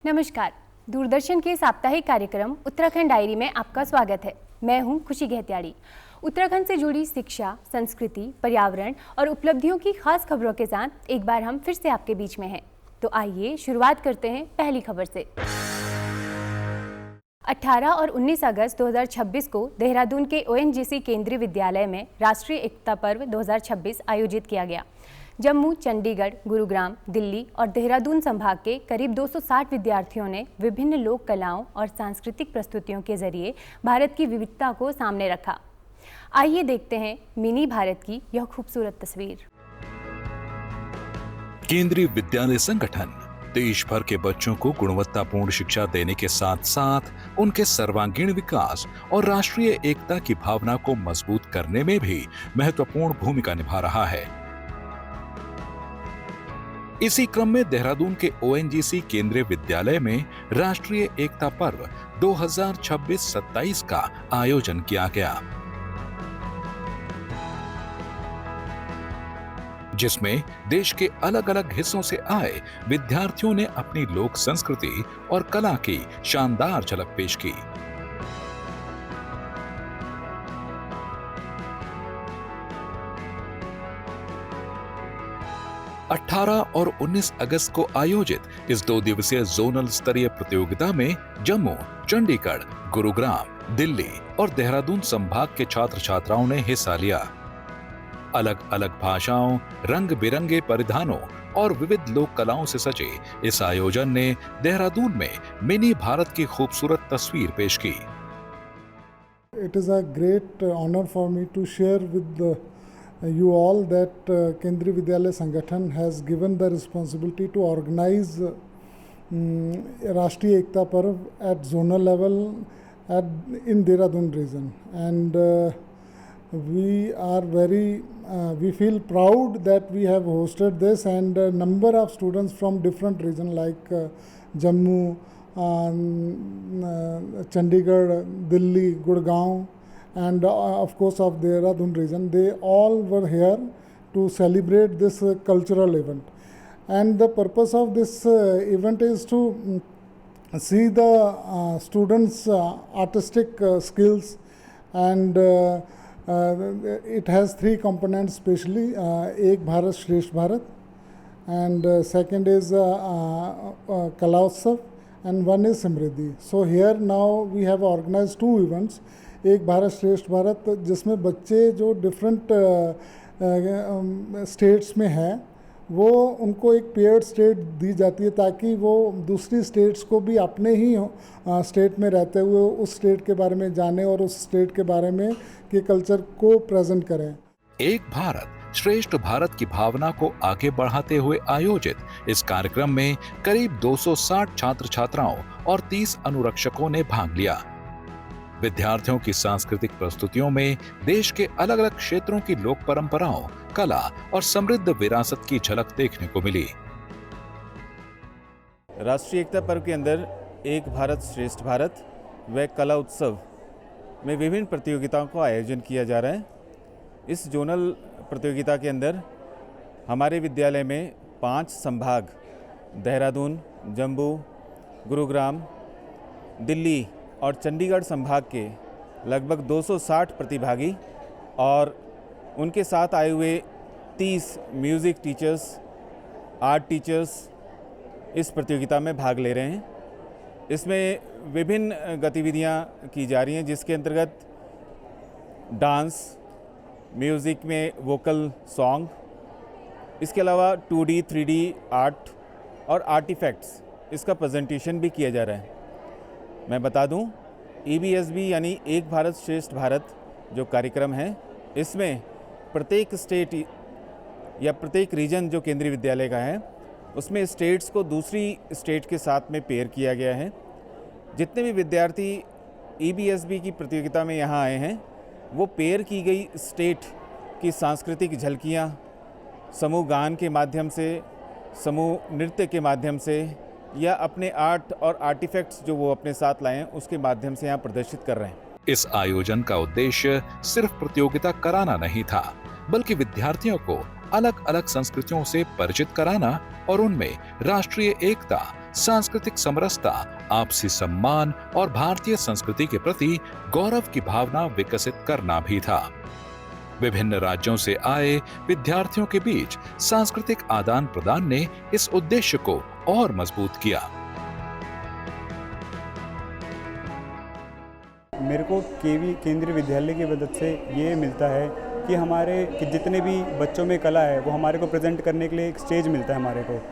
नमस्कार। दूरदर्शन के साप्ताहिक कार्यक्रम उत्तराखंड डायरी में आपका स्वागत है। मैं हूं खुशी गहत्याड़ी। उत्तराखंड से जुड़ी शिक्षा, संस्कृति, पर्यावरण और उपलब्धियों की खास खबरों के साथ एक बार हम फिर से आपके बीच में हैं। तो आइए शुरुआत करते हैं पहली खबर से। 18 और 19 अगस्त 2026 को देहरादून के ONGC केंद्रीय विद्यालय में राष्ट्रीय एकता पर्व 2026 आयोजित किया गया। जम्मू, चंडीगढ़, गुरुग्राम, दिल्ली और देहरादून संभाग के करीब 260 विद्यार्थियों ने विभिन्न लोक कलाओं और सांस्कृतिक प्रस्तुतियों के जरिए भारत की विविधता को सामने रखा। आइए देखते हैं मिनी भारत की यह खूबसूरत तस्वीर। केंद्रीय विद्यालय संगठन देश भर के बच्चों को गुणवत्तापूर्ण शिक्षा देने के साथ साथ उनके सर्वांगीण विकास और राष्ट्रीय एकता की भावना को मजबूत करने में भी महत्वपूर्ण भूमिका निभा रहा है। इसी क्रम में देहरादून के ONGC केंद्रीय विद्यालय में राष्ट्रीय एकता पर्व 2026-27 का आयोजन किया गया, जिसमें देश के अलग अलग हिस्सों से आए विद्यार्थियों ने अपनी लोक संस्कृति और कला की शानदार झलक पेश की। अठारह और 19 अगस्त को आयोजित इस 2 दिवसीय जोनल स्तरीय प्रतियोगिता में जम्मू, चंडीगढ़, गुरुग्राम, दिल्ली और देहरादून संभाग के छात्र छात्राओं ने हिस्सा लिया। अलग अलग भाषाओं, रंग बिरंगे परिधानों और विविध लोक कलाओं से सजे इस आयोजन ने देहरादून में मिनी भारत की खूबसूरत तस्वीर पेश की। It is a great honor for me to share with you all that Kendriya Vidyalaya Sangathan has given the responsibility to organize Rashtriya Ekta Parv at zonal level in Dehradun region, and we feel proud that we have hosted this, and a number of students from different regions like Jammu, Chandigarh, Delhi, Gurgaon, and of course of Dehradun region, they all were here to celebrate this cultural event. And the purpose of this event is to see the students' artistic skills, and it has 3 components especially, Ek Bharat Shresth Bharat, and second is Kala Utsav, and one is Samriddhi. So here now we have organized 2 events. एक भारत श्रेष्ठ भारत, जिसमें बच्चे जो different states में हैं वो उनको एक पेयर्ड स्टेट दी जाती है ताकि वो दूसरी स्टेट्स को भी अपने ही स्टेट में रहते हुए उस स्टेट के बारे में जाने और उस स्टेट के बारे में के कल्चर को प्रेजेंट करें। एक भारत श्रेष्ठ भारत की भावना को आगे बढ़ाते हुए आयोजित इस कार्यक्रम में करीब 260 छात्र छात्राओं और 30 अनुरक्षकों ने भाग लिया। विद्यार्थियों की सांस्कृतिक प्रस्तुतियों में देश के अलग अलग क्षेत्रों की लोक परंपराओं, कला और समृद्ध विरासत की झलक देखने को मिली। राष्ट्रीय एकता पर्व के अंदर एक भारत श्रेष्ठ भारत व कला उत्सव में विभिन्न प्रतियोगिताओं का आयोजन किया जा रहा है। इस जोनल प्रतियोगिता के अंदर हमारे विद्यालय में 5 संभाग देहरादून, जम्मू, गुरुग्राम, दिल्ली और चंडीगढ़ संभाग के लगभग 260 प्रतिभागी और उनके साथ आए हुए 30 म्यूज़िक टीचर्स, आर्ट टीचर्स इस प्रतियोगिता में भाग ले रहे हैं। इसमें विभिन्न गतिविधियां की जा रही हैं, जिसके अंतर्गत डांस, म्यूज़िक में वोकल सॉन्ग, इसके अलावा 2D, 3D आर्ट और आर्टिफैक्ट्स इसका प्रेजेंटेशन भी किया जा रहा है। मैं बता दूं, EBSB यानी एक भारत श्रेष्ठ भारत जो कार्यक्रम है, इसमें प्रत्येक स्टेट या प्रत्येक रीजन जो केंद्रीय विद्यालय का है उसमें स्टेट्स को दूसरी स्टेट के साथ में पेयर किया गया है। जितने भी विद्यार्थी EBSB की प्रतियोगिता में यहाँ आए हैं वो पेयर की गई स्टेट की सांस्कृतिक झलकियाँ समूह गान के माध्यम से, समूह नृत्य के माध्यम से या अपने आर्ट और आर्टिफैक्ट्स जो वो अपने साथ लाए हैं उसके माध्यम से यहाँ प्रदर्शित कर रहे हैं। इस आयोजन का उद्देश्य सिर्फ प्रतियोगिता कराना नहीं था, बल्कि विद्यार्थियों को अलग अलग संस्कृतियों से परिचित कराना और उनमें राष्ट्रीय एकता, सांस्कृतिक समरसता, आपसी सम्मान और भारतीय संस्कृति के प्रति गौरव की भावना विकसित करना भी था। विभिन्न राज्यों से आए विद्यार्थियों के बीच सांस्कृतिक आदान प्रदान ने इस उद्देश्य को और मजबूत किया। मेरे को केंद्रीय विद्यालय की मदद से ये मिलता है कि जितने भी बच्चों में कला है वो हमारे को प्रेजेंट करने के लिए एक स्टेज मिलता है हमारे को।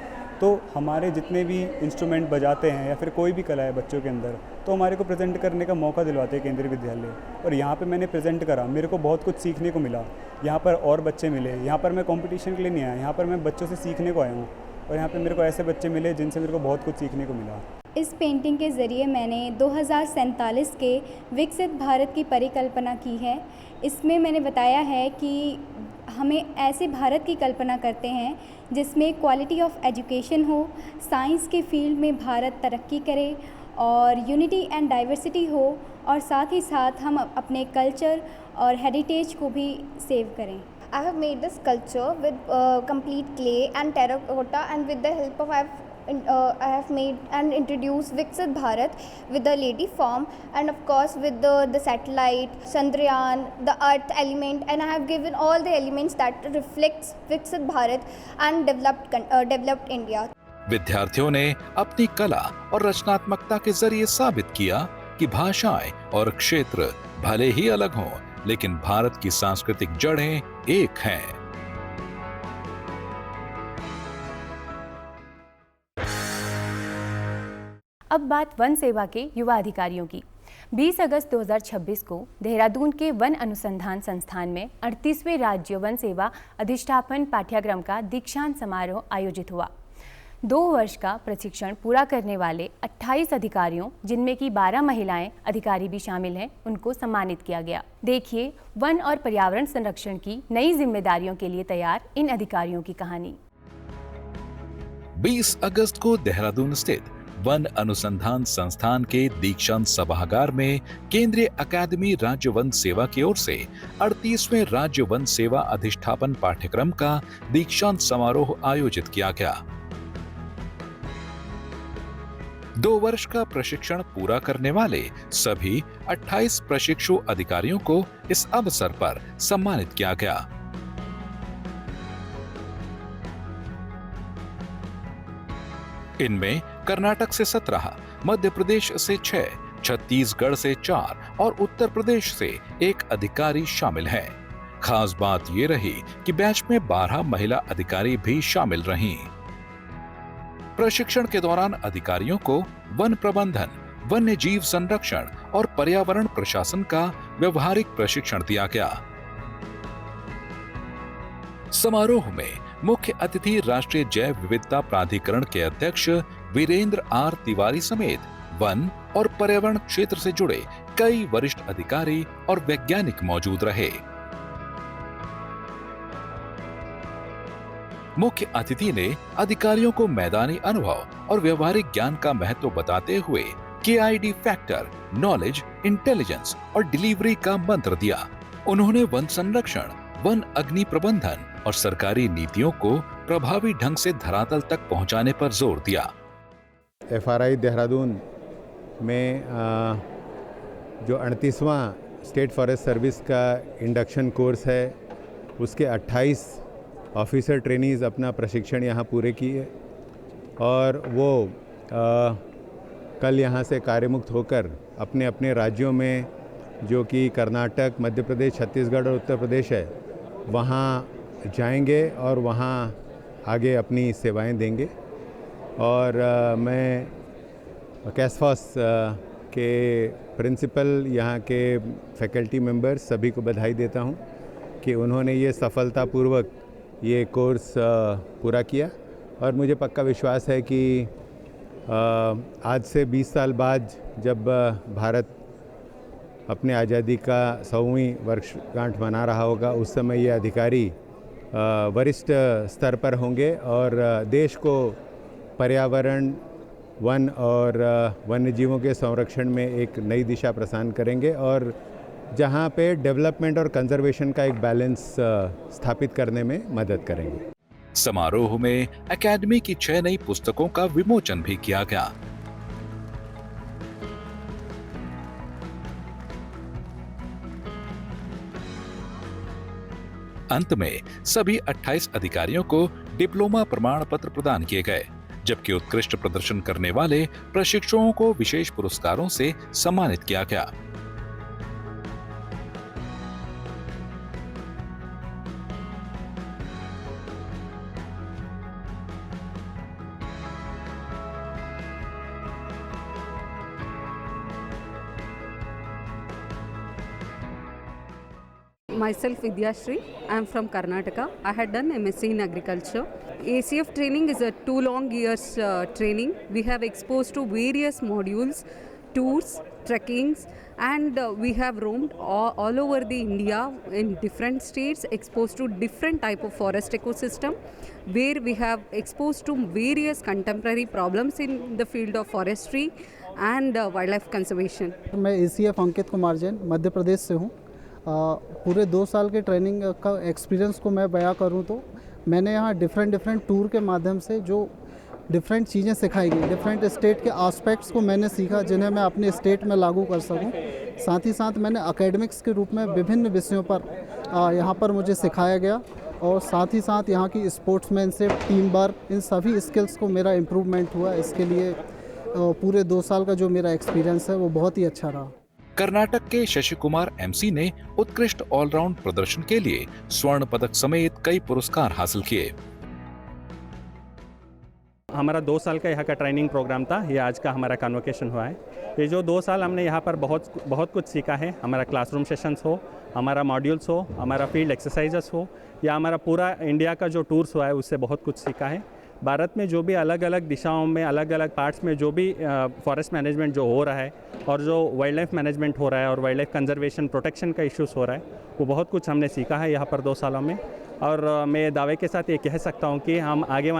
तो हमारे जितने भी इंस्ट्रूमेंट बजाते हैं या फिर कोई भी कला है बच्चों के अंदर, तो हमारे को प्रेजेंट करने का मौका दिलवाते हैं केंद्रीय विद्यालय। और यहाँ पे मैंने प्रेजेंट करा, मेरे को बहुत कुछ सीखने को मिला। यहाँ पर और बच्चे मिले। यहाँ पर मैं कंपटीशन के लिए नहीं आया, यहाँ पर मैं बच्चों से सीखने को आया हूँ। और यहाँ पे मेरे को ऐसे बच्चे मिले जिनसे मेरे को बहुत कुछ सीखने को मिला। इस पेंटिंग के ज़रिए मैंने 2047 के विकसित भारत की परिकल्पना की है। इसमें मैंने बताया है कि हमें ऐसे भारत की कल्पना करते हैं जिसमें क्वालिटी ऑफ एजुकेशन हो, साइंस के फील्ड में भारत तरक्की करे और यूनिटी एंड डाइवर्सिटी हो, और साथ ही साथ हम अपने कल्चर और हेरिटेज को भी सेव करें। I have made this sculpture with complete clay and terracotta, and with the help of I have made and introduced Viksit Bharat with the lady form, and of course with the satellite, Chandrayaan, the earth element, and I have given all the elements that reflects Viksit Bharat and developed India. विद्यार्थियों ने अपनी कला और रचनात्मकता के जरिए साबित किया कि भाषाएं और क्षेत्र भले ही अलग हों, लेकिन भारत की सांस्कृतिक जड़ें एक हैं। अब बात वन सेवा के युवा अधिकारियों की। 20 अगस्त 2026 को देहरादून के वन अनुसंधान संस्थान में 38वें राज्य वन सेवा अधिष्ठापन पाठ्यक्रम का दीक्षांत समारोह आयोजित हुआ। 2 वर्ष का प्रशिक्षण पूरा करने वाले 28 अधिकारियों, जिनमें की 12 महिलाएं अधिकारी भी शामिल हैं, उनको सम्मानित किया गया। देखिए वन और पर्यावरण संरक्षण की नई जिम्मेदारियों के लिए तैयार इन अधिकारियों की कहानी। 20 अगस्त को देहरादून स्थित वन अनुसंधान संस्थान के दीक्षांत सभागार में केंद्रीय अकादमी राज्य वन सेवा की ओर से 38वें राज्य वन सेवा अधिष्ठापन पाठ्यक्रम का दीक्षांत समारोह आयोजित किया गया। 2 वर्ष का प्रशिक्षण पूरा करने वाले सभी 28 प्रशिक्षु अधिकारियों को इस अवसर पर सम्मानित किया गया। इनमें कर्नाटक से 17, मध्य प्रदेश से 6, छत्तीसगढ़ से 4 और उत्तर प्रदेश से 1 अधिकारी शामिल हैं। खास बात ये रही कि बैच में 12 महिला अधिकारी भी शामिल रहीं। प्रशिक्षण के दौरान अधिकारियों को वन प्रबंधन, वन्य जीव संरक्षण और पर्यावरण प्रशासन का व्यवहारिक प्रशिक्षण दिया गया। समारोह में मुख्य अतिथि राष्ट्रीय जैव विविधता प्राधिकरण के अध्यक्ष वीरेंद्र आर तिवारी समेत वन और पर्यावरण क्षेत्र से जुड़े कई वरिष्ठ अधिकारी और वैज्ञानिक मौजूद रहे। मुख्य अतिथि ने अधिकारियों को मैदानी अनुभव और व्यवहारिक ज्ञान का महत्व बताते हुए KID फैक्टर, नॉलेज, इंटेलिजेंस और डिलीवरी का मंत्र दिया। उन्होंने वन संरक्षण, वन अग्नि प्रबंधन और सरकारी नीतियों को प्रभावी ढंग से धरातल तक पहुंचाने पर जोर दिया। FRI देहरादून में जो 38वां स्टेट फॉरेस्ट सर्विस का इंडक्शन कोर्स है, उसके 28 ऑफिसर ट्रेनीज़ अपना प्रशिक्षण यहाँ पूरे किए और वो कल यहाँ से कार्यमुक्त होकर अपने अपने राज्यों में, जो कि कर्नाटक, मध्य प्रदेश, छत्तीसगढ़ और उत्तर प्रदेश है, वहाँ जाएंगे और वहाँ आगे अपनी सेवाएं देंगे। और मैं कैसफॉस के प्रिंसिपल, यहाँ के फैकल्टी मेंबर्स सभी को बधाई देता हूँ कि उन्होंने ये सफलतापूर्वक ये कोर्स पूरा किया। और मुझे पक्का विश्वास है कि आज से 20 साल बाद जब भारत अपने आज़ादी का 100वीं वर्षगांठ मना रहा होगा, उस समय ये अधिकारी वरिष्ठ स्तर पर होंगे और देश को पर्यावरण, वन और वन्यजीवों के संरक्षण में एक नई दिशा प्रदान करेंगे और जहाँ पे डेवलपमेंट और कंजर्वेशन का एक बैलेंस स्थापित करने में मदद करेंगे। समारोह में अकेडमी की 6 नई पुस्तकों का विमोचन भी किया गया। अंत में सभी 28 अधिकारियों को डिप्लोमा प्रमाण पत्र प्रदान किए गए, जबकि उत्कृष्ट प्रदर्शन करने वाले प्रशिक्षुओं को विशेष पुरस्कारों से सम्मानित किया गया। Myself Vidya Shri, I am from Karnataka. I had done MSc in agriculture. ACF training is a 2 long years training. We have exposed to various modules, tours, trekkings, and we have roamed all over the India in different states, exposed to different type of forest ecosystem, where we have exposed to various contemporary problems in the field of forestry and wildlife conservation. मैं ACF Ankit Kumar Jain Madhya Pradesh से हूँ। पूरे 2 साल के training का experience को मैं बयां करूं तो मैंने यहाँ डिफरेंट टूर के माध्यम से जो डिफरेंट चीज़ें सिखाई गई, डिफरेंट स्टेट के एस्पेक्ट्स को मैंने सीखा जिन्हें मैं अपने स्टेट में लागू कर सकूं। साथ ही साथ मैंने एकेडमिक्स के रूप में विभिन्न विषयों पर यहाँ पर मुझे सिखाया गया, और साथ ही साथ यहाँ की स्पोर्ट्समैनशिप, टीम वर्क, इन सभी स्किल्स को मेरा इम्प्रूवमेंट हुआ। इसके लिए पूरे 2 साल का जो मेरा एक्सपीरियंस है वो बहुत ही अच्छा रहा। कर्नाटक के शशि कुमार MC ने उत्कृष्ट ऑलराउंड प्रदर्शन के लिए स्वर्ण पदक समेत कई पुरस्कार हासिल किए। हमारा 2 साल का यहाँ का ट्रेनिंग प्रोग्राम था, ये आज का हमारा कन्वोकेशन हुआ है। ये जो 2 साल हमने यहाँ पर बहुत कुछ सीखा है। हमारा क्लासरूम सेशंस हो, हमारा मॉड्यूल्स हो, हमारा फील्ड एक्सरसाइजेस हो, या हमारा पूरा इंडिया का जो टूर्स हुआ है, उससे बहुत कुछ सीखा है। भारत में जो भी अलग अलग दिशाओं में, अलग अलग पार्ट्स में जो भी फॉरेस्ट मैनेजमेंट जो हो रहा है, और जो वाइल्ड लाइफ मैनेजमेंट हो रहा है, और वाइल्ड लाइफ कंजर्वेशन प्रोटेक्शन का इश्यूज़ हो रहा है, वो बहुत कुछ हमने सीखा है यहाँ पर 2 सालों में। और मैं दावे के साथ ये कह सकता हूँ कि हम आगे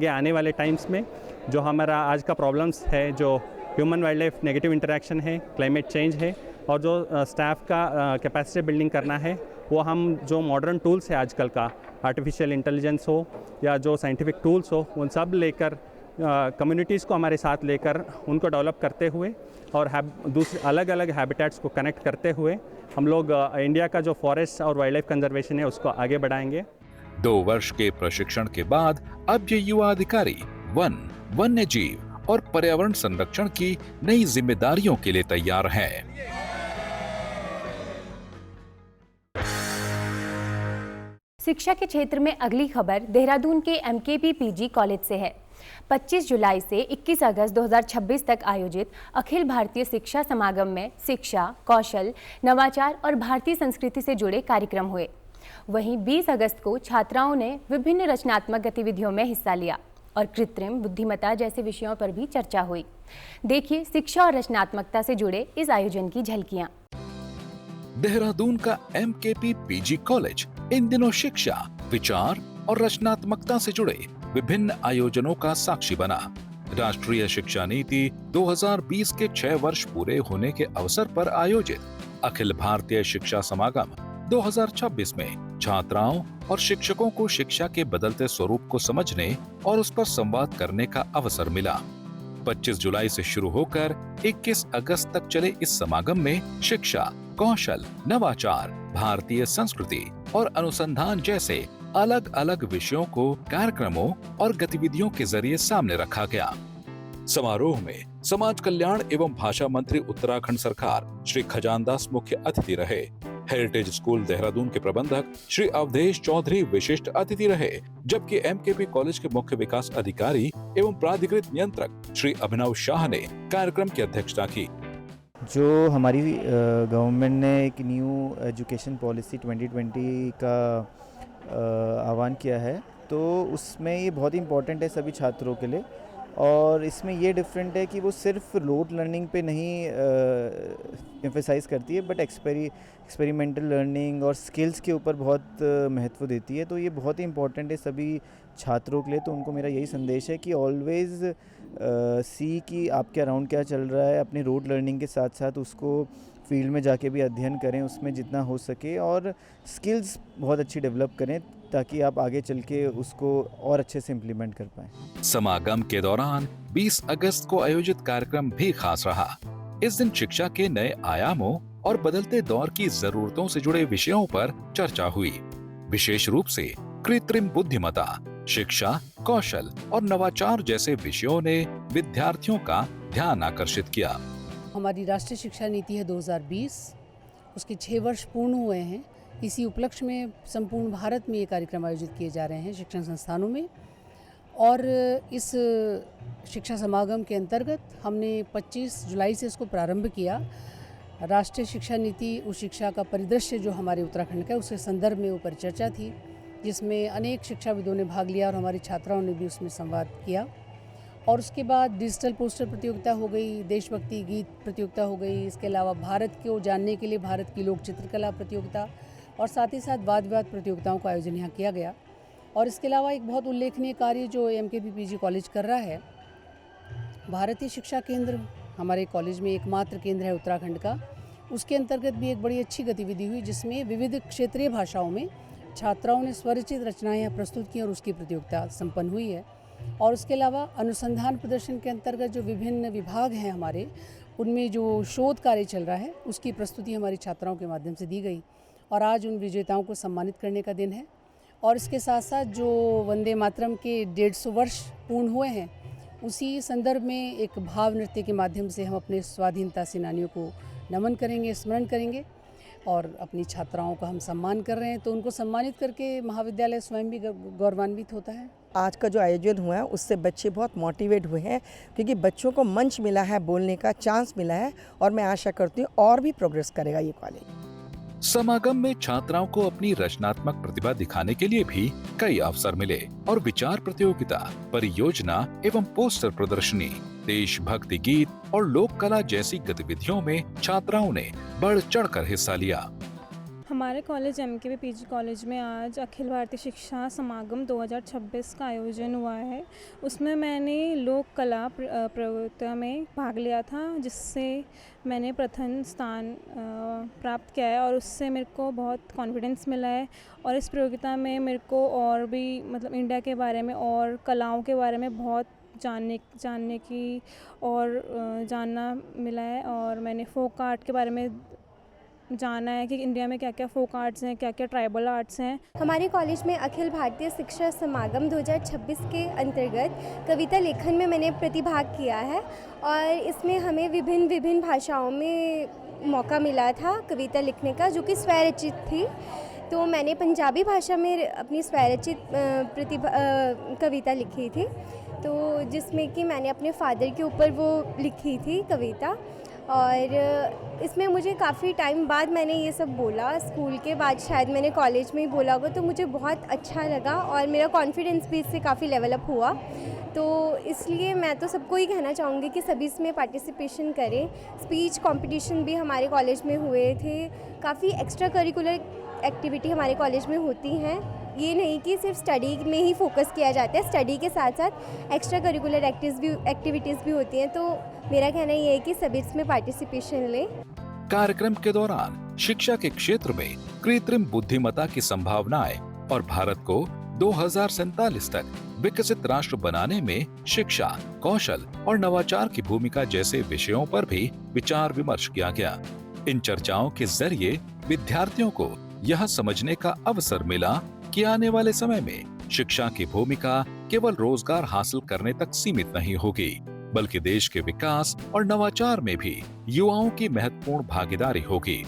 आने वाले टाइम्स में जो हमारा आज का प्रॉब्लम्स है, जो human wild life negative interaction है, क्लाइमेट चेंज है, और जो स्टाफ का कैपेसिटी बिल्डिंग करना है, वो हम जो मॉडर्न टूल्स है आजकल का, आर्टिफिशियल इंटेलिजेंस हो या जो साइंटिफिक टूल्स हो, उन सब लेकर कम्युनिटीज़ को हमारे साथ लेकर उनको डेवलप करते हुए और दूसरे अलग अलग हैबिटेट्स को कनेक्ट करते हुए हम लोग इंडिया का जो फॉरेस्ट और वाइल्ड लाइफ कंजर्वेशन है उसको आगे बढ़ाएंगे। 2 वर्ष के प्रशिक्षण के बाद अब ये युवा अधिकारी वन, वन्य जीव और पर्यावरण संरक्षण की नई जिम्मेदारियों के लिए तैयार हैं। शिक्षा के क्षेत्र में अगली खबर देहरादून के MKP PG कॉलेज से है। 25 जुलाई से 21 अगस्त 2026 तक आयोजित अखिल भारतीय शिक्षा समागम में शिक्षा, कौशल, नवाचार और भारतीय संस्कृति से जुड़े कार्यक्रम हुए। वहीं 20 अगस्त को छात्राओं ने विभिन्न रचनात्मक गतिविधियों में हिस्सा लिया और कृत्रिम बुद्धिमत्ता जैसे विषयों पर भी चर्चा हुई। देखिए शिक्षा और रचनात्मकता से जुड़े इस आयोजन की झलकियां। देहरादून का MKP PG कॉलेज इन दिनों शिक्षा, विचार और रचनात्मकता से जुड़े विभिन्न आयोजनों का साक्षी बना। राष्ट्रीय शिक्षा नीति 2020 के 6 वर्ष पूरे होने के अवसर पर आयोजित अखिल भारतीय शिक्षा समागम 2026 में छात्राओं और शिक्षकों को शिक्षा के बदलते स्वरूप को समझने और उस पर संवाद करने का अवसर मिला। 25 जुलाई से शुरू होकर 21 अगस्त तक चले इस समागम में शिक्षा, कौशल, नवाचार, भारतीय संस्कृति और अनुसंधान जैसे अलग अलग विषयों को कार्यक्रमों और गतिविधियों के जरिए सामने रखा गया। समारोह में समाज कल्याण एवं भाषा मंत्री उत्तराखंड सरकार श्री खजानदास मुख्य अतिथि रहे। हेरिटेज स्कूल देहरादून के प्रबंधक श्री अवधेश चौधरी विशिष्ट अतिथि रहे, जबकि MKP कॉलेज के मुख्य विकास अधिकारी एवं प्राधिकृत नियंत्रक श्री अभिनव शाह ने कार्यक्रम की अध्यक्षता की। जो हमारी गवर्नमेंट ने एक न्यू एजुकेशन पॉलिसी 2020 का आह्वान किया है, तो उसमें ये बहुत इम्पोर्टेंट है सभी छात्रों के लिए। और इसमें ये डिफरेंट है कि वो सिर्फ रोड लर्निंग पे नहीं एम्फेसाइज़ करती है, बट एक्सपेरिमेंटल लर्निंग और स्किल्स के ऊपर बहुत महत्व देती है। तो ये बहुत ही इम्पोर्टेंट है सभी छात्रों के लिए। तो उनको मेरा यही संदेश है कि ऑलवेज़ सी कि आपके अराउंड क्या चल रहा है, अपनी रोड लर्निंग के साथ साथ उसको फील्ड में जाके भी अध्ययन करें उसमें जितना हो सके, और स्किल्स बहुत अच्छी डेवलप करें ताकि आप आगे चल के उसको और अच्छे से इम्प्लीमेंट कर पाएँ। समागम के दौरान 20 अगस्त को आयोजित कार्यक्रम भी खास रहा। इस दिन शिक्षा के नए आयामों और बदलते दौर की जरूरतों से जुड़े विषयों पर चर्चा हुई। विशेष रूप से कृत्रिम बुद्धिमत्ता, शिक्षा, कौशल और नवाचार जैसे विषयों ने विद्यार्थियों का ध्यान आकर्षित किया। हमारी राष्ट्रीय शिक्षा नीति है 2020, उसके 6 वर्ष पूर्ण हुए हैं। इसी उपलक्ष्य में संपूर्ण भारत में ये कार्यक्रम आयोजित किए जा रहे हैं शिक्षण संस्थानों में। और इस शिक्षा समागम के अंतर्गत हमने 25 जुलाई से इसको प्रारंभ किया। राष्ट्रीय शिक्षा नीति उस शिक्षा का परिदृश्य जो हमारे उत्तराखंड का, उसके संदर्भ में वो परिचर्चा थी, जिसमें अनेक शिक्षाविदों ने भाग लिया और हमारी छात्राओं ने भी उसमें संवाद किया। और उसके बाद डिजिटल पोस्टर प्रतियोगिता हो गई, देशभक्ति गीत प्रतियोगिता हो गई, इसके अलावा भारत को जानने के लिए भारत की लोक चित्रकला प्रतियोगिता और साथ ही साथ वाद विवाद प्रतियोगिताओं का आयोजन यहाँ किया गया। और इसके अलावा एक बहुत उल्लेखनीय कार्य जो MKBPG कॉलेज कर रहा है, भारतीय शिक्षा केंद्र हमारे कॉलेज में एकमात्र केंद्र है उत्तराखंड का, उसके अंतर्गत भी एक बड़ी अच्छी गतिविधि हुई जिसमें विविध क्षेत्रीय भाषाओं में छात्राओं ने स्वरचित रचनाएँ प्रस्तुत की और उसकी प्रतियोगिता संपन्न हुई है। और उसके अलावा अनुसंधान प्रदर्शन के अंतर्गत जो विभिन्न विभाग हैं हमारे, उनमें जो शोध कार्य चल रहा है उसकी प्रस्तुति हमारी छात्राओं के माध्यम से दी गई और आज उन विजेताओं को सम्मानित करने का दिन है। और इसके साथ साथ जो वंदे मातरम के 150 वर्ष पूर्ण हुए हैं, उसी संदर्भ में एक भाव नृत्य के माध्यम से हम अपने स्वाधीनता सेनानियों को नमन करेंगे, स्मरण करेंगे और अपनी छात्राओं का हम सम्मान कर रहे हैं। तो उनको सम्मानित करके महाविद्यालय स्वयं भी गौरवान्वित होता है। आज का जो आयोजन हुआ है उससे बच्चे बहुत मोटिवेट हुए हैं, क्योंकि बच्चों को मंच मिला है, बोलने का चांस मिला है और मैं आशा करती हूँ और भी प्रोग्रेस करेगा ये कॉलेज। समागम में छात्राओं को अपनी रचनात्मक प्रतिभा दिखाने के लिए भी कई अवसर मिले और विचार प्रतियोगिता, परियोजना एवं पोस्टर प्रदर्शनी, देशभक्ति गीत और लोक कला जैसी गतिविधियों में छात्राओं ने बढ़ चढ़कर हिस्सा लिया। हमारे कॉलेज MKBPG कॉलेज में आज अखिल भारतीय शिक्षा समागम 2026 का आयोजन हुआ है। उसमें मैंने लोक कला प्रतियोगिता में भाग लिया था, जिससे मैंने प्रथम स्थान प्राप्त किया है और उससे मेरे को बहुत कॉन्फिडेंस मिला है। और इस प्रतियोगिता में मेरे को और भी मतलब इंडिया के बारे में और कलाओं के बारे में बहुत जानने की और जानना मिला है। और मैंने फोक आर्ट के बारे में जाना है कि इंडिया में क्या क्या फोक आर्ट्स हैं, क्या क्या ट्राइबल आर्ट्स हैं। हमारे कॉलेज में अखिल भारतीय शिक्षा समागम 2026 के अंतर्गत कविता लेखन में मैंने प्रतिभाग किया है और इसमें हमें विभिन्न भाषाओं में मौका मिला था कविता लिखने का, जो कि स्वरचित थी। तो मैंने पंजाबी भाषा में अपनी स्वरचित कविता लिखी थी, तो जिसमें कि मैंने अपने फादर के ऊपर वो लिखी थी कविता। और इसमें मुझे काफ़ी टाइम बाद मैंने ये सब बोला, स्कूल के बाद शायद मैंने कॉलेज में ही बोला होगा, तो मुझे बहुत अच्छा लगा और मेरा कॉन्फिडेंस भी इससे काफ़ी लेवल अप हुआ। तो इसलिए मैं तो सबको ही कहना चाहूँगी कि सभी इसमें पार्टिसिपेशन करें। स्पीच कंपटीशन भी हमारे कॉलेज में हुए थे, काफ़ी एक्स्ट्रा करिकुलर एक्टिविटी हमारे कॉलेज में होती हैं। ये नहीं कि सिर्फ स्टडी में ही फोकस किया जाता है, स्टडी के साथ साथ एक्स्ट्रा करिकुलर एक्टिविटीज़ भी होती हैं। तो मेरा कहना ये है कि सभी इसमें पार्टिसिपेशन लें। कार्यक्रम के दौरान शिक्षा के क्षेत्र में कृत्रिम बुद्धिमत्ता की संभावनाएं और भारत को 2047 तक विकसित राष्ट्र बनाने में शिक्षा, कौशल और नवाचार की भूमिका जैसे विषयों पर भी विचार विमर्श किया गया। इन चर्चाओं के जरिए विद्यार्थियों को यह समझने का अवसर मिला कि आने वाले समय में शिक्षा की भूमिका केवल रोजगार हासिल करने तक सीमित नहीं होगी, बल्कि देश के विकास और नवाचार में भी युवाओं की महत्वपूर्ण भागीदारी होगी।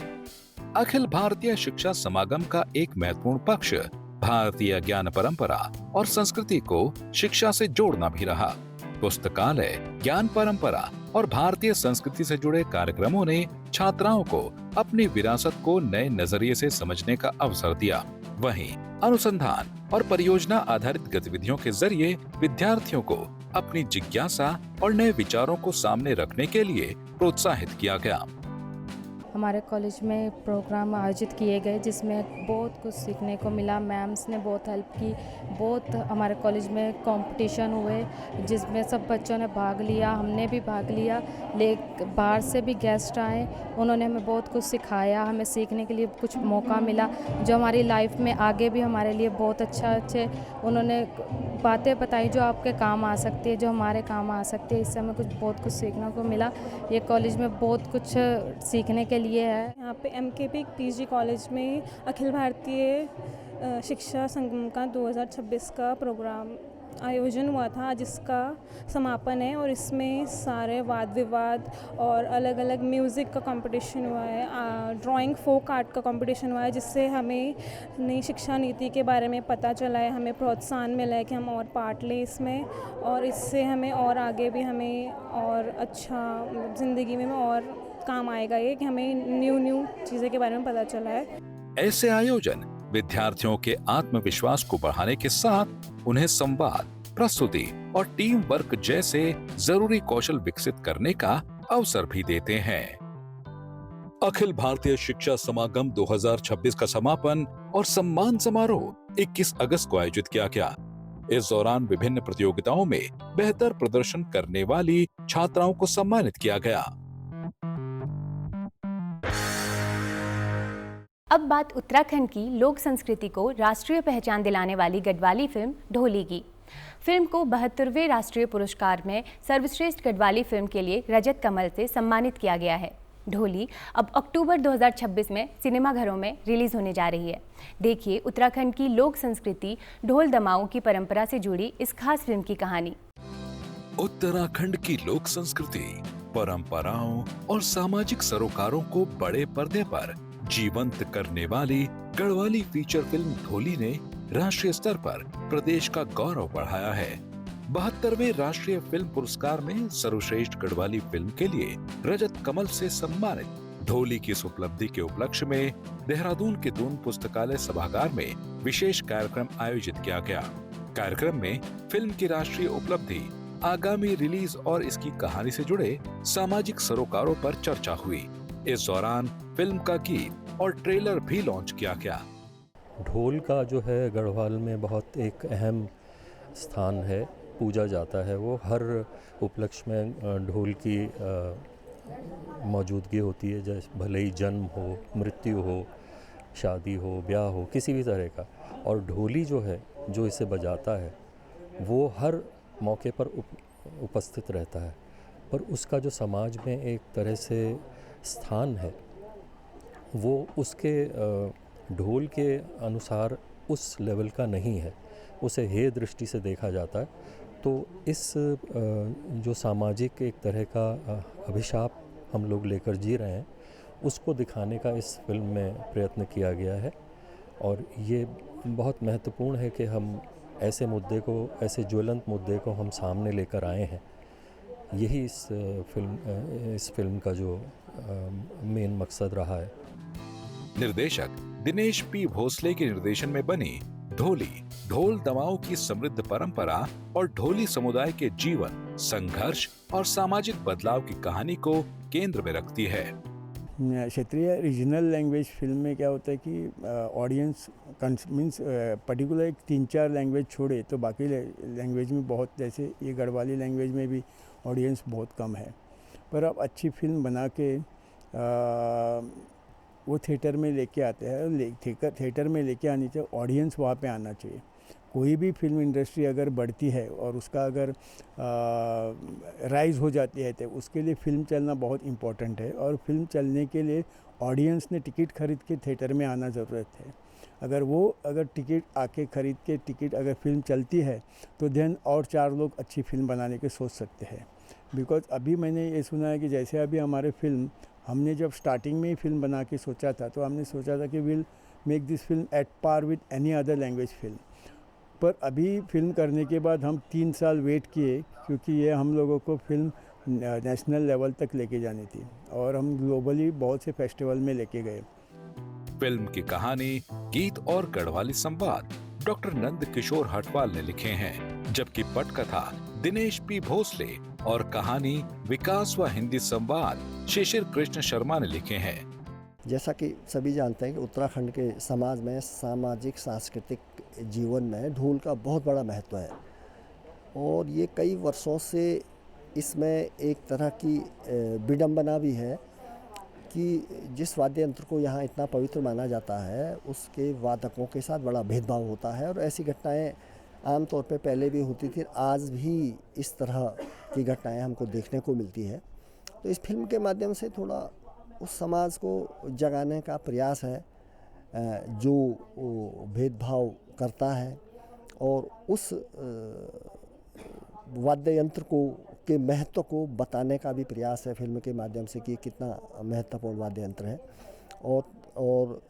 अखिल भारतीय शिक्षा समागम का एक महत्वपूर्ण पक्ष भारतीय ज्ञान परंपरा और संस्कृति को शिक्षा से जोड़ना भी रहा। पुस्तकालय, ज्ञान परंपरा और भारतीय संस्कृति से जुड़े कार्यक्रमों ने छात्राओं को अपनी विरासत को नए नजरिए से समझने का अवसर दिया। वहीं अनुसंधान और परियोजना आधारित गतिविधियों के जरिए विद्यार्थियों को अपनी जिज्ञासा और नए विचारों को सामने रखने के लिए प्रोत्साहित किया गया। हमारे कॉलेज में प्रोग्राम आयोजित किए गए जिसमें बहुत कुछ सीखने को मिला। मैम्स ने बहुत हेल्प की, बहुत हमारे कॉलेज में कंपटीशन हुए जिसमें सब बच्चों ने भाग लिया, हमने भी भाग लिया। बाहर से भी गेस्ट आए, उन्होंने हमें बहुत कुछ सिखाया, हमें सीखने के लिए कुछ मौका मिला जो हमारी लाइफ में आगे भी हमारे लिए बहुत अच्छे उन्होंने बातें बताई जो आपके काम आ सकती है, जो हमारे काम आ सकती है। इससे हमें बहुत कुछ सीखने को मिला। ये कॉलेज में बहुत कुछ सीखने के लिए है। यहाँ पे MKP PG कॉलेज में अखिल भारतीय शिक्षा संगम का 2026 का प्रोग्राम आयोजन हुआ था जिसका समापन है और इसमें सारे वाद विवाद और अलग अलग म्यूज़िक का कंपटीशन हुआ है, ड्राइंग फोक आर्ट का कंपटीशन हुआ है जिससे हमें नई शिक्षा नीति के बारे में पता चला है, हमें प्रोत्साहन मिला है कि हम और पार्ट लें इसमें और इससे हमें और आगे भी हमें और अच्छा ज़िंदगी में और काम आएगा ये कि हमें न्यू चीज़ें के बारे में पता चला है। ऐसे आयोजन विद्यार्थियों के आत्मविश्वास को बढ़ाने के साथ उन्हें संवाद, प्रस्तुति और टीम वर्क जैसे जरूरी कौशल विकसित करने का अवसर भी देते हैं। अखिल भारतीय शिक्षा समागम 2026 का समापन और सम्मान समारोह 21 अगस्त को आयोजित किया गया। इस दौरान विभिन्न प्रतियोगिताओं में बेहतर प्रदर्शन करने वाली छात्राओं को सम्मानित किया गया। अब बात उत्तराखंड की लोक संस्कृति को राष्ट्रीय पहचान दिलाने वाली गढ़वाली फिल्म ढोली की। फिल्म को 72वें राष्ट्रीय पुरस्कार में सर्वश्रेष्ठ गढ़वाली फिल्म के लिए रजत कमल से सम्मानित किया गया है। ढोली अब अक्टूबर 2026 में सिनेमाघरों में रिलीज होने जा रही है। देखिए उत्तराखंड की लोक संस्कृति ढोल दमाऊं की परंपरा से जुड़ी इस खास फिल्म की कहानी। उत्तराखंड की लोक संस्कृति, परंपराओं और सामाजिक सरोकारों को बड़े पर्दे पर जीवंत करने वाली गढ़वाली फीचर फिल्म ढोली ने राष्ट्रीय स्तर पर प्रदेश का गौरव बढ़ाया है। 72वें राष्ट्रीय फिल्म पुरस्कार में सर्वश्रेष्ठ गढ़वाली फिल्म के लिए रजत कमल से सम्मानित ढोली की इस उपलब्धि के उपलक्ष्य में देहरादून के दून पुस्तकालय सभागार में विशेष कार्यक्रम आयोजित किया गया। कार्यक्रम में फिल्म की राष्ट्रीय उपलब्धि, आगामी रिलीज और इसकी कहानी से जुड़े सामाजिक सरोकारों पर चर्चा हुई। इस दौरान फिल्म का गीत और ट्रेलर भी लॉन्च किया गया। ढोल का जो है गढ़वाल में बहुत एक अहम स्थान है, पूजा जाता है। वो हर उपलक्ष्य में ढोल की मौजूदगी होती है, जैसे भले ही जन्म हो, मृत्यु हो, शादी हो, ब्याह हो, किसी भी तरह का। और ढोली जो है, जो इसे बजाता है, वो हर मौके पर उपस्थित रहता है, पर उसका जो समाज में एक तरह से स्थान है वो उसके ढोल के अनुसार उस लेवल का नहीं है, उसे हेय दृष्टि से देखा जाता है। तो इस जो सामाजिक एक तरह का अभिशाप हम लोग लेकर जी रहे हैं, उसको दिखाने का इस फिल्म में प्रयत्न किया गया है। और ये बहुत महत्वपूर्ण है कि हम ऐसे मुद्दे को, ऐसे ज्वलंत मुद्दे को हम सामने लेकर आए हैं। यही इस फिल्म का जो मेन मकसद रहा है। निर्देशक दिनेश पी भोसले के निर्देशन में बनी ढोली ढोल दमाऊं की समृद्ध परंपरा और ढोली समुदाय के जीवन, संघर्ष और सामाजिक बदलाव की कहानी को केंद्र में रखती है। क्षेत्रीय रीजनल लैंग्वेज फिल्म में क्या होता है कि ऑडियंस मीन्स पर्टिकुलर एक 3-4 लैंग्वेज छोड़े तो बाकी लैंग्वेज में बहुत, जैसे ये गढ़वाली लैंग्वेज में भी ऑडियंस बहुत कम है। पर अब अच्छी फिल्म बना के वो थिएटर में लेके आते हैं। थिएटर में लेके आनी चाहिए, ऑडियंस वहाँ पे आना चाहिए। कोई भी फिल्म इंडस्ट्री अगर बढ़ती है और उसका अगर राइज हो जाती है तो उसके लिए फ़िल्म चलना बहुत इम्पोर्टेंट है। और फिल्म चलने के लिए ऑडियंस ने टिकट खरीद के थिएटर में आना ज़रूरत है। अगर टिकट आके खरीद के टिकट अगर फिल्म चलती है तो देन और 4 लोग अच्छी फिल्म बनाने के सोच सकते हैं। बिकॉज अभी मैंने ये सुना है कि जैसे अभी हमारे फिल्म, हमने जब स्टार्टिंग में ही फिल्म बना के सोचा था तो हमने सोचा था कि will make this film at par with any other language film. पर अभी फिल्म करने के बाद हम 3 साल वेट किए, क्योंकि ये हम लोगों को फिल्म नेशनल लेवल तक लेके जानी थी और हम ग्लोबली बहुत से फेस्टिवल में लेके गए। फिल्म की कहानी, गीत और गढ़वाली संवाद डॉक्टर नंद किशोर हटवाल ने लिखे हैं, जबकि पटकथा दिनेश पी भोसले और कहानी, विकास व हिंदी संवाद शिशिर कृष्ण शर्मा ने लिखे हैं। जैसा कि सभी जानते हैं कि उत्तराखंड के समाज में सामाजिक सांस्कृतिक जीवन में ढोल का बहुत बड़ा महत्व है और ये कई वर्षों से इसमें एक तरह की विडंबना भी है कि जिस वाद्य यंत्र को यहाँ इतना पवित्र माना जाता है उसके वादकों के साथ बड़ा भेदभाव होता है और ऐसी घटनाएं आमतौर पे पहले भी होती थी, आज भी इस तरह की घटनाएं हमको देखने को मिलती है। तो इस फिल्म के माध्यम से थोड़ा उस समाज को जगाने का प्रयास है जो भेदभाव करता है और उस वाद्य यंत्र को के महत्व को बताने का भी प्रयास है फिल्म के माध्यम से कि कितना महत्वपूर्ण वाद्य यंत्र है और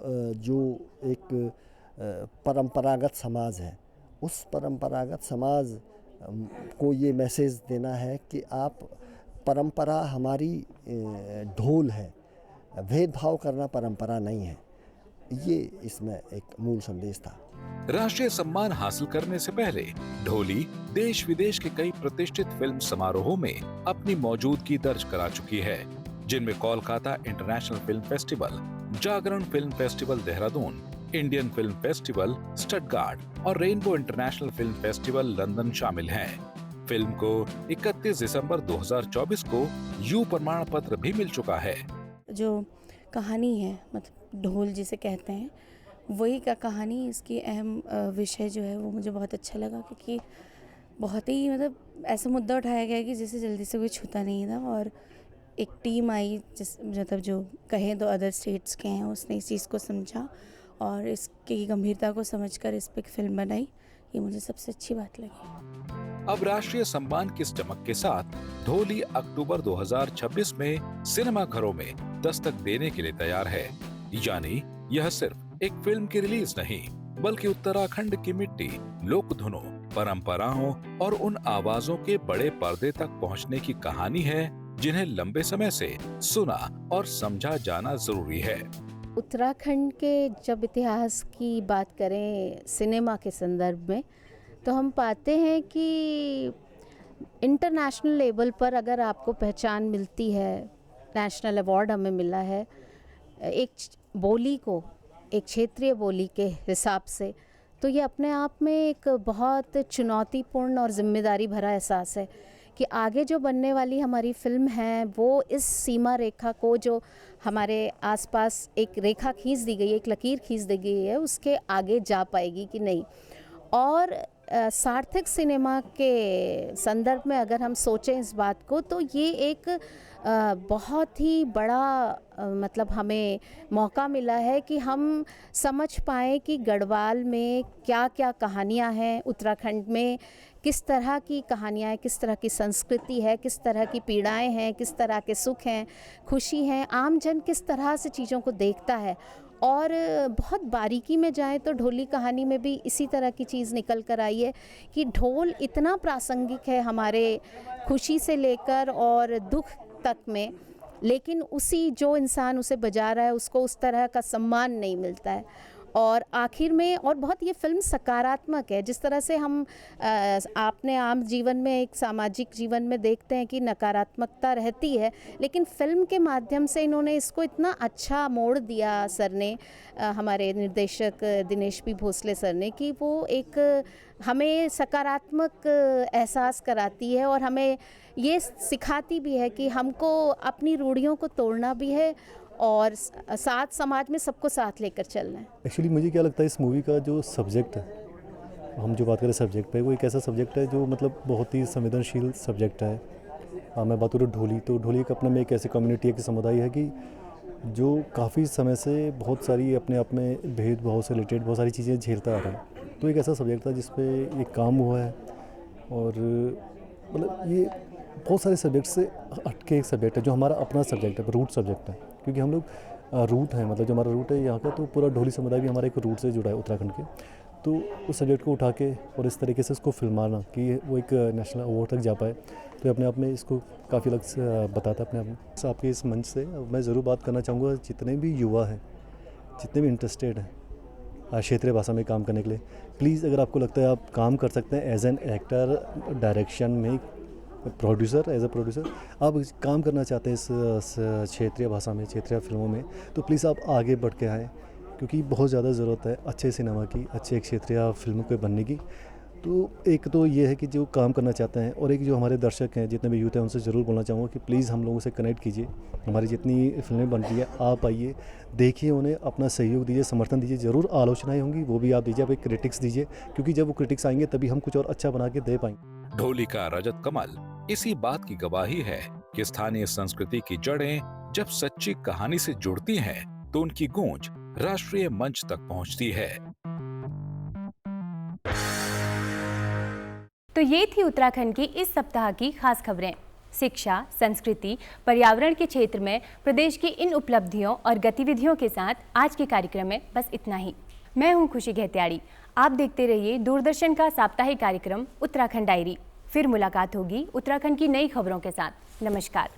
जो एक परंपरागत समाज है उस परंपरागत समाज को ये मैसेज देना है कि आप परंपरा हमारी ढोल है, भेदभाव करना परंपरा नहीं है। ये इसमें एक मूल संदेश था। राष्ट्रीय सम्मान हासिल करने से पहले ढोली देश विदेश के कई प्रतिष्ठित फिल्म समारोहों में अपनी मौजूदगी दर्ज करा चुकी है, जिनमें Kolkata international film festival, Jagran film festival Dehradun, Indian film festival Stuttgart और rainbow international film festival London शामिल हैं। फिल्म को 31 दिसंबर 2024 को यू प्रमाण पत्र भी मिल चुका है। जो कहानी है, मतलब ढोल जिसे कहते हैं, वही का कहानी, इसकी अहम विषय जो है वो मुझे बहुत अच्छा लगा क्योंकि बहुत ही मतलब ऐसा मुद्दा उठाया गया कि जिसे जल्दी से कोई छूता नहीं था और एक टीम आई जिस मतलब जो कहें तो अदर स्टेट्स के हैं, उसने इस चीज़ को समझा और इसकी गंभीरता को समझकर इस पर फिल्म बनाई। ये मुझे सबसे अच्छी बात लगी। अब राष्ट्रीय सम्मान की इस चमक के साथ ढोली अक्टूबर 2026 में सिनेमा घरों में दस्तक देने के लिए तैयार है। यानी यह सिर्फ एक फिल्म की रिलीज नहीं बल्कि उत्तराखंड की मिट्टी, लोक धुनों, परंपराओं और उन आवाजों के बड़े पर्दे तक पहुंचने की कहानी है जिन्हें लंबे समय से सुना और समझा जाना जरूरी है। उत्तराखंड के जब इतिहास की बात करें सिनेमा के संदर्भ में तो हम पाते हैं कि इंटरनेशनल लेवल पर अगर आपको पहचान मिलती है, नेशनल अवार्ड हमें मिला है एक बोली को, एक क्षेत्रीय बोली के हिसाब से, तो ये अपने आप में एक बहुत चुनौतीपूर्ण और जिम्मेदारी भरा एहसास है कि आगे जो बनने वाली हमारी फिल्म है वो इस सीमा रेखा को, जो हमारे आसपास एक रेखा खींच दी गई है, एक लकीर खींच दी गई है, उसके आगे जा पाएगी कि नहीं। और सार्थक सिनेमा के संदर्भ में अगर हम सोचें इस बात को तो ये एक बहुत ही बड़ा मतलब हमें मौका मिला है कि हम समझ पाएँ कि गढ़वाल में क्या क्या कहानियाँ हैं, उत्तराखंड में किस तरह की कहानियाँ हैं, किस तरह की संस्कृति है, किस तरह की पीड़ाएं हैं, किस तरह के सुख हैं, खुशी हैं, आम जन किस तरह से चीज़ों को देखता है। और बहुत बारीकी में जाएं तो ढोली कहानी में भी इसी तरह की चीज़ निकल कर आई है कि ढोल इतना प्रासंगिक है हमारे खुशी से लेकर और दुख तक में, लेकिन उसी जो इंसान उसे बजा रहा है उसको उस तरह का सम्मान नहीं मिलता है। और आखिर में, और बहुत ये फिल्म सकारात्मक है, जिस तरह से हम आपने आम जीवन में, एक सामाजिक जीवन में देखते हैं कि नकारात्मकता रहती है, लेकिन फिल्म के माध्यम से इन्होंने इसको इतना अच्छा मोड़ दिया सर ने, हमारे निर्देशक दिनेश पी भोसले सर ने, कि वो एक हमें सकारात्मक एहसास कराती है और हमें ये सिखाती भी है कि हमको अपनी रूढ़ियों को तोड़ना भी है और साथ समाज में सबको साथ लेकर चलना है। एक्चुअली मुझे क्या लगता है इस मूवी का जो सब्जेक्ट है, हम जो बात करें सब्जेक्ट पे, वो एक ऐसा सब्जेक्ट है जो मतलब बहुत ही संवेदनशील सब्जेक्ट है। मैं बात करूँ ढोली, तो ढोली एक अपने में एक ऐसी कम्युनिटी, एक समुदाय है कि जो काफ़ी समय से बहुत सारी अपने आप में भेदभाव से रिलेटेड बहुत सारी चीज़ें झेलता आ रहा है। तो एक ऐसा सब्जेक्ट था जिस पे ये काम हुआ है और मतलब ये बहुत सारे सब्जेक्ट से हटके एक सब्जेक्ट है जो हमारा अपना सब्जेक्ट है, रूट सब्जेक्ट है, क्योंकि हम लोग रूट हैं, मतलब जो हमारा रूट है यहाँ का, तो पूरा ढोली समुदाय भी हमारे एक रूट से जुड़ा है उत्तराखंड के। तो उस सब्जेक्ट को उठा के और इस तरीके से इसको फिल्माना कि वो एक नेशनल अवार्ड तक जा पाए, तो अपने आप में इसको काफ़ी अलग बताता है अपने आप में। आपके इस मंच से मैं ज़रूर बात करना चाहूँगा, जितने भी युवा हैं, जितने भी इंटरेस्टेड हैं क्षेत्रीय भाषा में काम करने के लिए, प्लीज़ अगर आपको लगता है आप काम कर सकते हैं एज एन एक्टर, डायरेक्शन में, प्रोड्यूसर, एज अ प्रोड्यूसर आप काम करना चाहते हैं इस क्षेत्रीय भाषा में, क्षेत्रीय फिल्मों में, तो प्लीज़ आप आगे बढ़ के आएँ, क्योंकि बहुत ज़्यादा ज़रूरत है अच्छे सिनेमा की, अच्छे क्षेत्रीय फिल्मों के बनने की। तो एक तो ये है कि जो काम करना चाहते हैं, और एक जो हमारे दर्शक हैं, जितने भी यूथ हैं, उनसे ज़रूर बोलना चाहूँगा कि प्लीज़ हम लोगों से कनेक्ट कीजिए। हमारी जितनी फिल्में बन रही है आप आइए, देखिए, उन्हें अपना सहयोग दीजिए, समर्थन दीजिए। ज़रूर आलोचनाएँ होंगी, वो भी आप दीजिए, आप एक क्रिटिक्स दीजिए, क्योंकि जब वो क्रिटिक्स आएंगे तभी हम कुछ और अच्छा बना के दे पाएंगे। ढोली का रजत कमल इसी बात की गवाही है कि स्थानीय संस्कृति की जड़ें जब सच्ची कहानी से जुड़ती हैं, तो उनकी गूंज राष्ट्रीय मंच तक पहुंचती है। तो ये थी उत्तराखंड की इस सप्ताह की खास खबरें। शिक्षा, संस्कृति, पर्यावरण के क्षेत्र में प्रदेश की इन उपलब्धियों और गतिविधियों के साथ आज के कार्यक्रम में बस इतना ही। मैं हूं खुशी घेत्याड़ी। आप देखते रहिए दूरदर्शन का साप्ताहिक कार्यक्रम उत्तराखंड डायरी। फिर मुलाकात होगी उत्तराखंड की नई खबरों के साथ। नमस्कार।